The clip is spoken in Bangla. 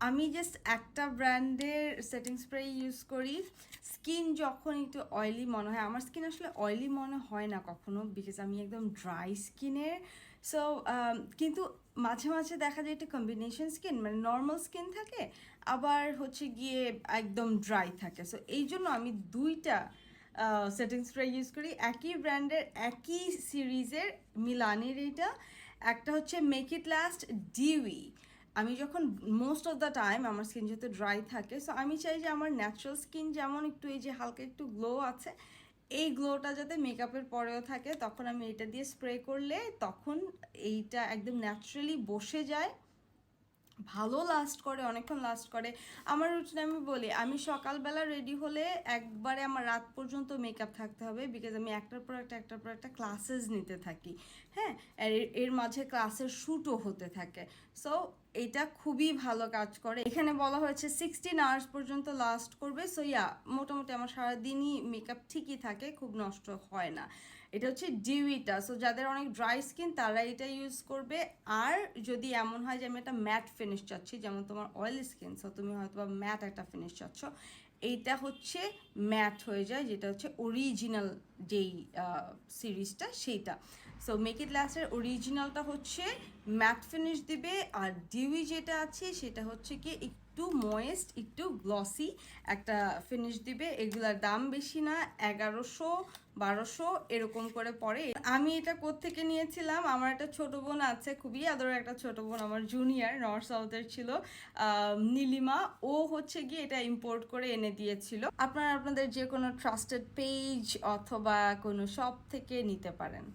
আমি জাস্ট একটা ব্র্যান্ডের সেটিং স্প্রে ইউজ করি। স্কিন যখন একটু অয়েলি মনে হয়, আমার স্কিন আসলে অয়েলি মনে হয় না কখনো, বিকজ আমি একদম ড্রাই স্কিনের। সো কিন্তু মাঝে মাঝে দেখা যায় একটা কম্বিনেশন স্কিন, মানে নর্মাল স্কিন থাকে, আবার হচ্ছে গিয়ে একদম ড্রাই থাকে। সো এই জন্য আমি দুইটা সেটিং স্প্রে ইউজ করি, একই ব্র্যান্ডের একই সিরিজের, মিলানির। এইটা একটা হচ্ছে মেক ইট লাস্ট ডিউই। আমি যখন মোস্ট অফ দ্য টাইম আমার স্কিন যেহেতু ড্রাই থাকে, সো আমি চাই যে আমার ন্যাচারাল স্কিন যেমন একটু এই যে হালকা একটু গ্লো আছে, এই গ্লোটা যাতে মেকআপের পরেও থাকে, তখন আমি এটা দিয়ে স্প্রে করলে তখন এইটা একদম ন্যাচারালি বসে যায়, ভালো লাস্ট করে, অনেকক্ষণ লাস্ট করে। আমার রুটিন আমি বলি, আমি সকালবেলা রেডি হলে একবারে আমার রাত পর্যন্ত মেকআপ থাকতে হবে, বিকজ আমি একটার পর একটা ক্লাসেস নিতে থাকি। হ্যাঁ, এর মাঝে ক্লাসের শ্যুটও হতে থাকে। সো এটা খুবই ভালো কাজ করে। এখানে বলা হয়েছে 16 আওয়ার্স পর্যন্ত লাস্ট করবে। সো মোটামুটি আমার সারাদিনই মেকআপ ঠিকই থাকে, খুব নষ্ট হয় না। এটা হচ্ছে ডিউইটা। সো যাদের অনেক ড্রাই স্কিন তারা এটা ইউজ করবে। আর যদি এমন হয় যে আমি একটা ম্যাট ফিনিশ চাচ্ছি, যেমন তোমার অয়েল স্কিন, সো তুমি হয়তো বা ম্যাট একটা ফিনিশ চাচ্ছ, এইটা হচ্ছে ম্যাট হয়ে যায়, যেটা হচ্ছে অরিজিনাল যেই সিরিজটা সেইটা। সো মেক ইট লাস্টের অরিজিনালটা হচ্ছে ম্যাট ফিনিশ দিবে, আর ডিউই যেটা আছে সেটা হচ্ছে কি একটু ময়েস্ট, একটু গ্লসি একটা ফিনিশ দিবে। এগুলার দাম বেশি না, 1100-1200 এরকম করে পড়ে। আমি এটা কোত্থেকে নিয়েছিলাম, আমার একটা ছোট বোন আছে, খুবই আদরের একটা ছোট বোন, আমার জুনিয়র, নর্থ সাউথের ছিল, নীলিমা। ও হচ্ছে গিয়ে এটা ইম্পোর্ট করে এনে দিয়েছিল। আপনারা আপনাদের যে কোনো ট্রাস্টেড পেজ অথবা কোনো শপ থেকে নিতে পারেন।